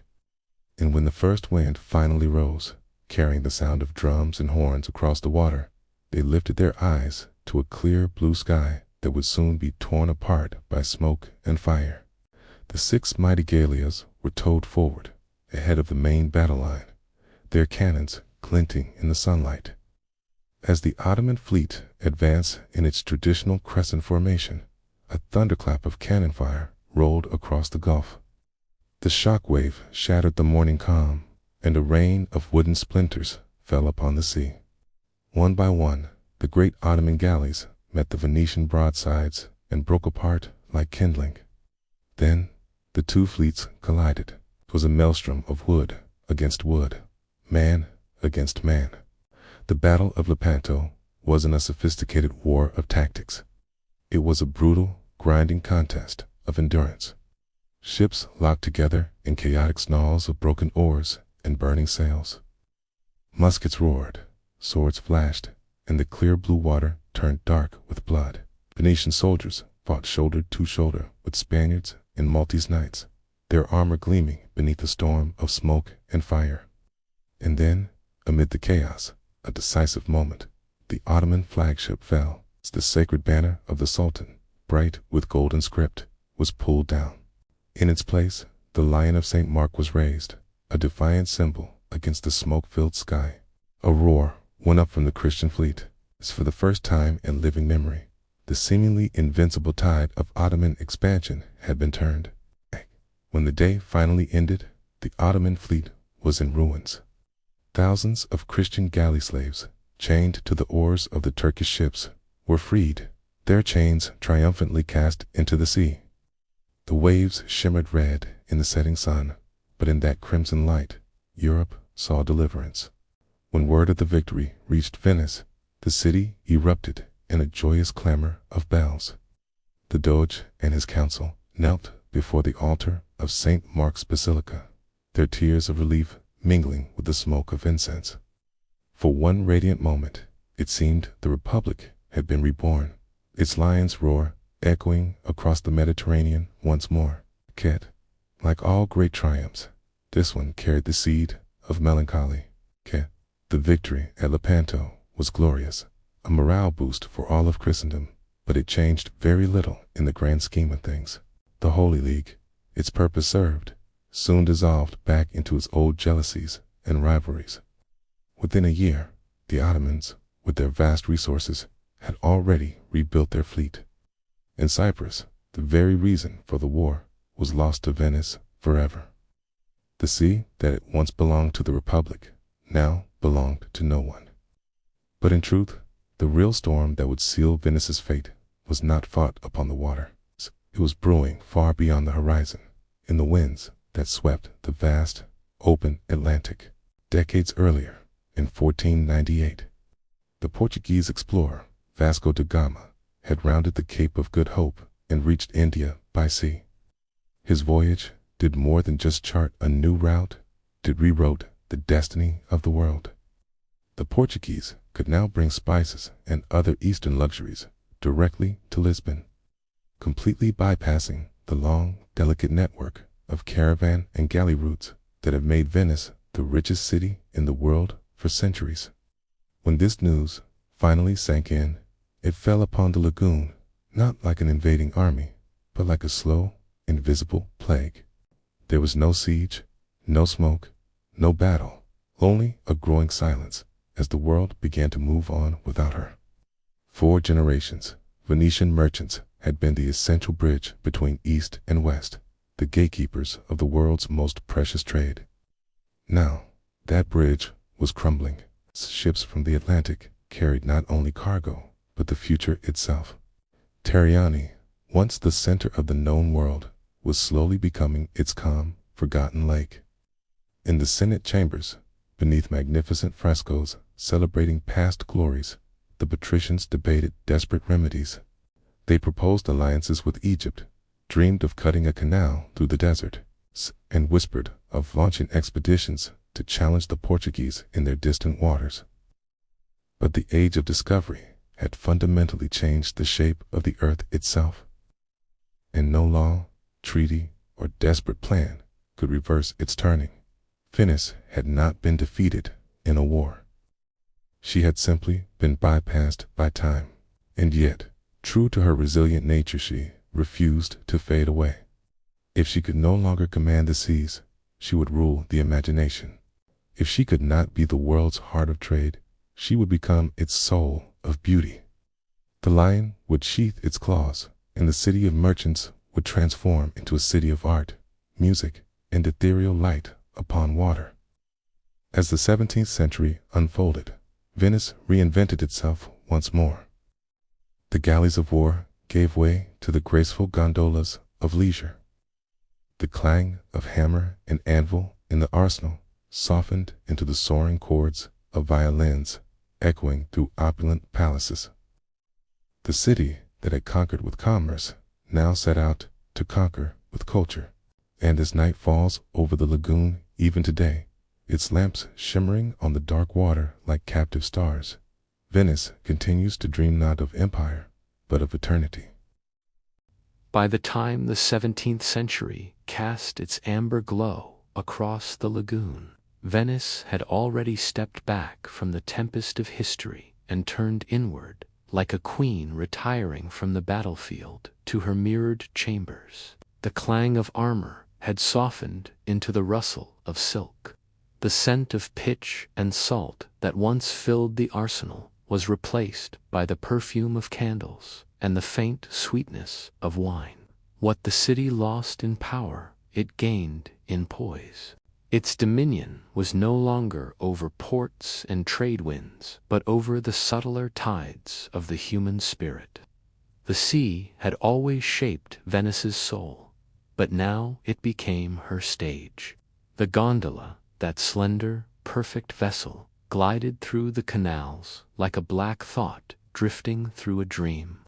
And when the first wind finally rose, carrying the sound of drums and horns across the water, they lifted their eyes to a clear blue sky that would soon be torn apart by smoke and fire. The 6 mighty galleas were towed forward, ahead of the main battle line, their cannons glinting in the sunlight. As the Ottoman fleet advanced in its traditional crescent formation, a thunderclap of cannon fire rolled across the Gulf. The shock wave shattered the morning calm, and a rain of wooden splinters fell upon the sea. One by one, the great Ottoman galleys met the Venetian broadsides and broke apart like kindling. Then the 2 fleets collided. It was a maelstrom of wood against wood, man against man. The Battle of Lepanto wasn't a sophisticated war of tactics. It was a brutal, grinding contest of endurance. Ships locked together in chaotic snarls of broken oars and burning sails. Muskets roared, swords flashed, and the clear blue water turned dark with blood. Venetian soldiers fought shoulder to shoulder with Spaniards and Maltese knights, their armor gleaming beneath the storm of smoke and fire. And then, amid the chaos, a decisive moment, the Ottoman flagship fell. The sacred banner of the Sultan, bright with golden script, was pulled down. In its place, the Lion of St. Mark was raised, a defiant symbol against the smoke-filled sky. A roar went up from the Christian fleet. As for the first time in living memory, The seemingly invincible tide of Ottoman expansion had been turned. When the day finally ended, the Ottoman fleet was in ruins. Thousands of Christian galley slaves, chained to the oars of the Turkish ships, were freed, their chains triumphantly cast into the sea. The waves shimmered red in the setting sun, but in that crimson light, Europe saw deliverance. When word of the victory reached Venice, the city erupted in a joyous clamor of bells. The Doge and his council knelt before the altar of St. Mark's Basilica, their tears of relief mingling with the smoke of incense. For one radiant moment, it seemed the Republic had been reborn, its lion's roar echoing across the Mediterranean once more. Yet, like all great triumphs, this one carried the seed of melancholy. The victory at Lepanto was glorious, a morale boost for all of Christendom, but it changed very little in the grand scheme of things. The Holy League, its purpose served, soon dissolved back into its old jealousies and rivalries. Within a year, the Ottomans, with their vast resources, had already rebuilt their fleet. In Cyprus, the very reason for the war was lost to Venice forever. The sea that had once belonged to the Republic now belonged to no one. But in truth, the real storm that would seal Venice's fate was not fought upon the water. It was brewing far beyond the horizon, in the winds that swept the vast, open Atlantic. Decades earlier, in 1498, the Portuguese explorer Vasco da Gama had rounded the Cape of Good Hope and reached India by sea. His voyage did more than just chart a new route, it rewrote the destiny of the world. The Portuguese could now bring spices and other Eastern luxuries directly to Lisbon, completely bypassing the long, delicate network of caravan and galley routes that have made Venice the richest city in the world for centuries. When this news finally sank in, it fell upon the lagoon, not like an invading army, but like a slow, invisible plague. There was no siege, no smoke, no battle, only a growing silence as the world began to move on without her. 4 generations, Venetian merchants had been the essential bridge between East and West, the gatekeepers of the world's most precious trade. Now, that bridge was crumbling. Ships from the Atlantic carried not only cargo, but the future itself. Teriani, once the center of the known world, was slowly becoming its calm, forgotten lake. In the Senate chambers, beneath magnificent frescoes celebrating past glories, the patricians debated desperate remedies. They proposed alliances with Egypt, dreamed of cutting a canal through the desert, and whispered of launching expeditions to challenge the Portuguese in their distant waters. But the age of discovery had fundamentally changed the shape of the earth itself, and no law, treaty, or desperate plan could reverse its turning. Venice had not been defeated in a war. She had simply been bypassed by time, and yet, true to her resilient nature, she refused to fade away. If she could no longer command the seas, she would rule the imagination. If she could not be the world's heart of trade, she would become its soul of beauty. The lion would sheath its claws, and the city of merchants would transform into a city of art, music, and ethereal light upon water. As the 17th century unfolded, Venice reinvented itself once more. The galleys of war gave way to the graceful gondolas of leisure. The clang of hammer and anvil in the arsenal softened into the soaring chords of violins echoing through opulent palaces. The city that had conquered with commerce now set out to conquer with culture, and as night falls over the lagoon even today, its lamps shimmering on the dark water like captive stars, Venice continues to dream not of empire, but of eternity. By the time the 17th century cast its amber glow across the lagoon, Venice had already stepped back from the tempest of history and turned inward, like a queen retiring from the battlefield to her mirrored chambers. The clang of armor had softened into the rustle of silk. The scent of pitch and salt that once filled the arsenal was replaced by the perfume of candles. and the faint sweetness of wine. What the city lost in power, it gained in poise. Its dominion was no longer over ports and trade winds, but over the subtler tides of the human spirit. The sea had always shaped Venice's soul, but now it became her stage. The gondola, that slender, perfect vessel, glided through the canals like a black thought drifting through a dream.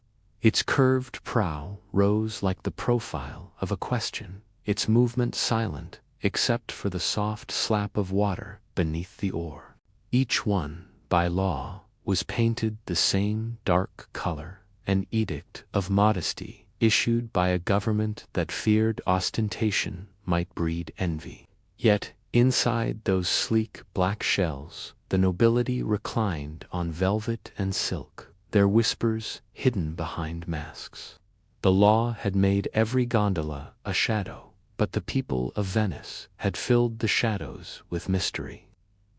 Its curved prow rose like the profile of a question, its movement silent except for the soft slap of water beneath the oar. Each one, by law, was painted the same dark color, an edict of modesty issued by a government that feared ostentation might breed envy. Yet, inside those sleek black shells, the nobility reclined on velvet and silk, their whispers hidden behind masks. The law had made every gondola a shadow, but the people of Venice had filled the shadows with mystery.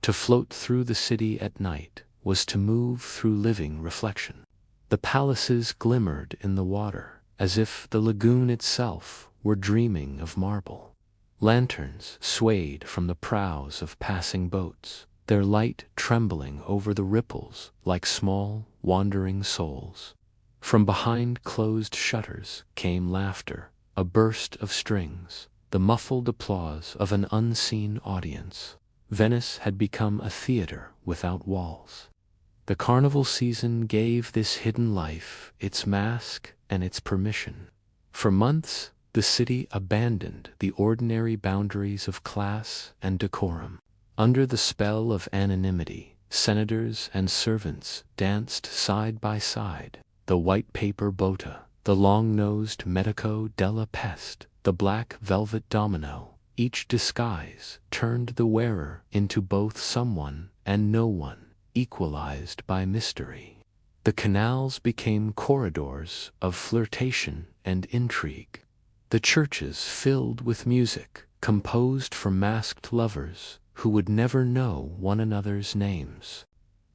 To float through the city at night was to move through living reflection. The palaces glimmered in the water, as if the lagoon itself were dreaming of marble. Lanterns swayed from the prows of passing boats, their light trembling over the ripples like small, wandering souls. From behind closed shutters came laughter, a burst of strings, the muffled applause of an unseen audience. Venice had become a theater without walls. The carnival season gave this hidden life its mask and its permission. For months, the city abandoned the ordinary boundaries of class and decorum. Under the spell of anonymity, senators and servants danced side by side. The white paper botta, the long-nosed medico della peste, the black velvet domino, each disguise turned the wearer into both someone and no one, equalized by mystery. The canals became corridors of flirtation and intrigue. The churches filled with music, composed for masked lovers who would never know one another's names.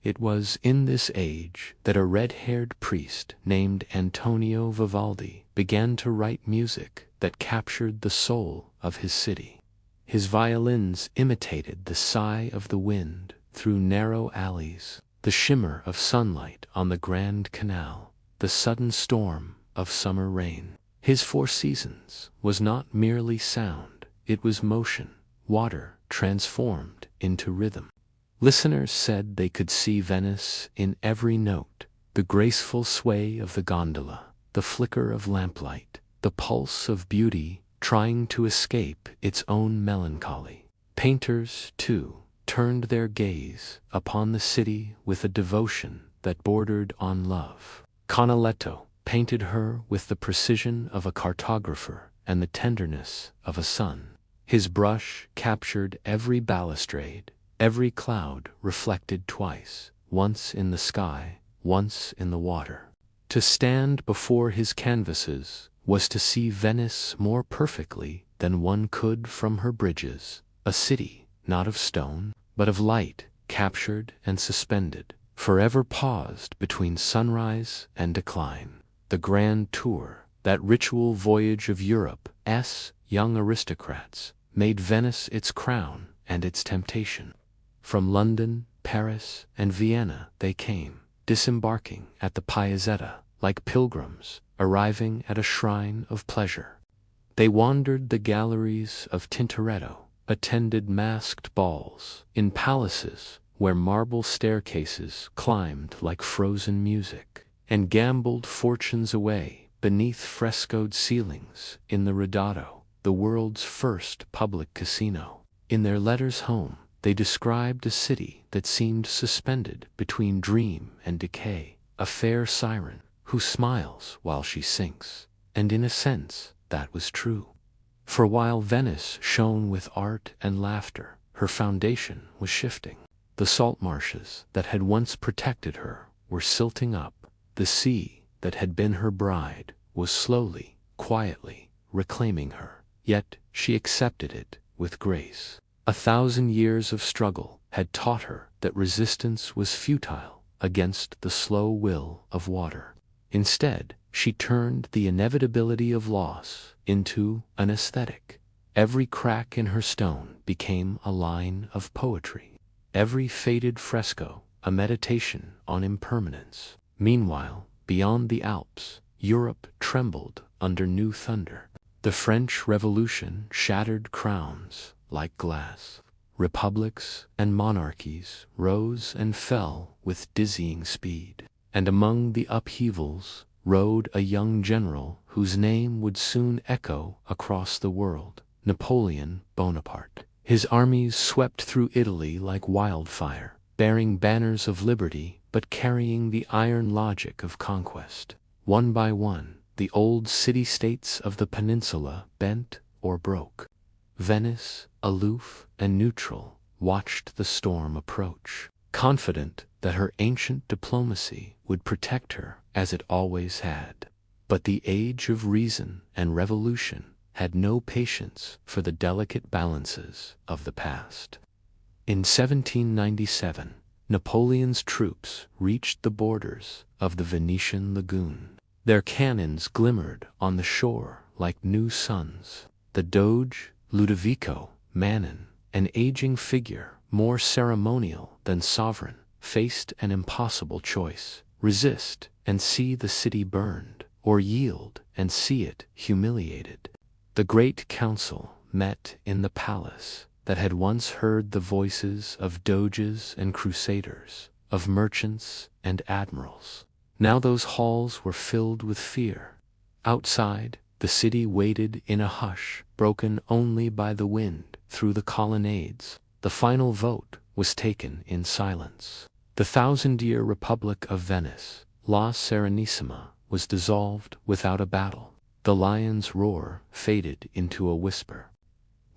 It was in this age that a red-haired priest named Antonio Vivaldi began to write music that captured the soul of his city. His violins imitated the sigh of the wind through narrow alleys, the shimmer of sunlight on the Grand Canal, the sudden storm of summer rain. His Four Seasons was not merely sound, it was motion, water transformed into rhythm. Listeners said they could see Venice in every note, the graceful sway of the gondola, the flicker of lamplight, the pulse of beauty trying to escape its own melancholy. Painters, too, turned their gaze upon the city with a devotion that bordered on love. Canaletto painted her with the precision of a cartographer and the tenderness of a son. His brush captured every balustrade, every cloud reflected twice, once in the sky, once in the water. To stand before his canvases was to see Venice more perfectly than one could from her bridges, a city not of stone, but of light, captured and suspended, forever paused between sunrise and decline. The grand tour, that ritual voyage of Europe's young aristocrats, made Venice its crown and its temptation. From London, Paris, and Vienna they came, disembarking at the Piazzetta like pilgrims arriving at a shrine of pleasure. They wandered the galleries of Tintoretto, attended masked balls in palaces where marble staircases climbed like frozen music, and gambled fortunes away beneath frescoed ceilings in the Ridotto, the world's first public casino. In their letters home, they described a city that seemed suspended between dream and decay, a fair siren who smiles while she sinks, and in a sense that was true. For while Venice shone with art and laughter, her foundation was shifting. The salt marshes that had once protected her were silting up. The sea that had been her bride was slowly, quietly reclaiming her, yet she accepted it with grace. 1,000 years of struggle had taught her that resistance was futile against the slow will of water. Instead, she turned the inevitability of loss into an aesthetic. Every crack in her stone became a line of poetry. Every faded fresco a meditation on impermanence. Meanwhile, beyond the Alps, Europe trembled under new thunder. The French Revolution shattered crowns like glass. Republics and monarchies rose and fell with dizzying speed. And among the upheavals rode a young general whose name would soon echo across the world, Napoleon Bonaparte. His armies swept through Italy like wildfire, bearing banners of liberty but carrying the iron logic of conquest. One by one, the old city-states of the peninsula bent or broke. Venice, aloof and neutral, watched the storm approach, confident that her ancient diplomacy would protect her as it always had. But the age of reason and revolution had no patience for the delicate balances of the past. In 1797, Napoleon's troops reached the borders of the Venetian lagoon. Their cannons glimmered on the shore like new suns. The Doge, Ludovico Manin, an aging figure more ceremonial than sovereign, faced an impossible choice: resist and see the city burned, or yield and see it humiliated. The Great Council met in the palace that had once heard the voices of doges and crusaders, of merchants and admirals. Now those halls were filled with fear. Outside, the city waited in a hush, broken only by the wind through the colonnades. The final vote was taken in silence. The 1,000-year Republic of Venice, La Serenissima, was dissolved without a battle. The lion's roar faded into a whisper.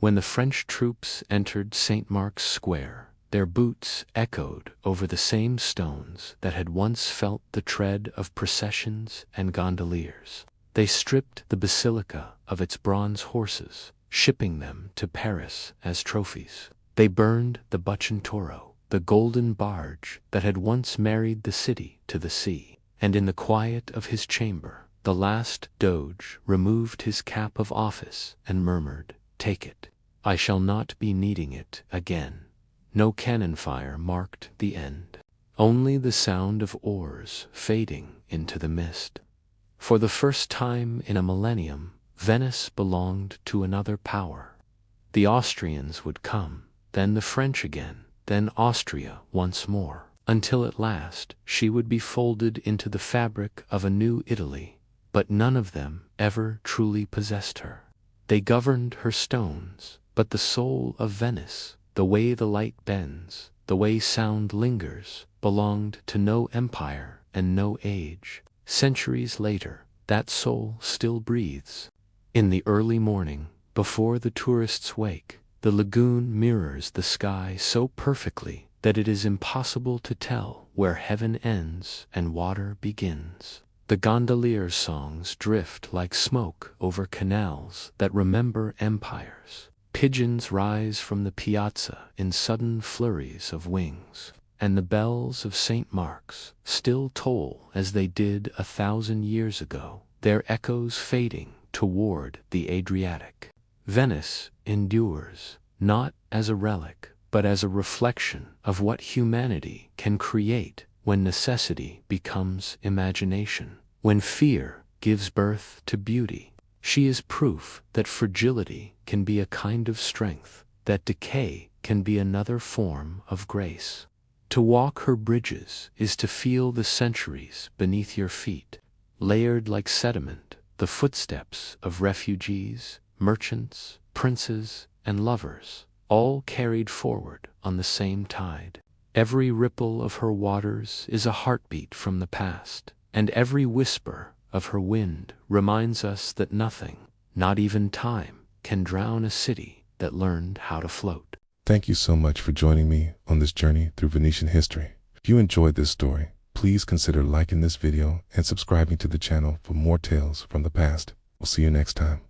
When the French troops entered St. Mark's Square, their boots echoed over the same stones that had once felt the tread of processions and gondoliers. They stripped the basilica of its bronze horses, shipping them to Paris as trophies. They burned the Bucentoro, the golden barge that had once married the city to the sea. And in the quiet of his chamber, the last doge removed his cap of office and murmured, "Take it. I shall not be needing it again." No cannon fire marked the end. Only the sound of oars fading into the mist. For the first time in a millennium, Venice belonged to another power. The Austrians would come, then the French again, then Austria once more, until at last she would be folded into the fabric of a new Italy. But none of them ever truly possessed her. They governed her stones, but the soul of Venice, the way the light bends, the way sound lingers, belonged to no empire and no age. Centuries later, that soul still breathes. In the early morning, before the tourists wake, the lagoon mirrors the sky so perfectly that it is impossible to tell where heaven ends and water begins. The gondoliers' songs drift like smoke over canals that remember empires. Pigeons rise from the piazza in sudden flurries of wings, and the bells of St. Mark's still toll as they did 1,000 years ago, their echoes fading toward the Adriatic. Venice endures, not as a relic, but as a reflection of what humanity can create when necessity becomes imagination, when fear gives birth to beauty. She is proof that fragility can be a kind of strength, that decay can be another form of grace. To walk her bridges is to feel the centuries beneath your feet, layered like sediment, the footsteps of refugees, merchants, princes, and lovers, all carried forward on the same tide. Every ripple of her waters is a heartbeat from the past, and every whisper of her wind reminds us that nothing, not even time, can drown a city that learned how to float. Thank you so much for joining me on this journey through Venetian history. If you enjoyed this story, please consider liking this video and subscribing to the channel for more tales from the past. We'll see you next time.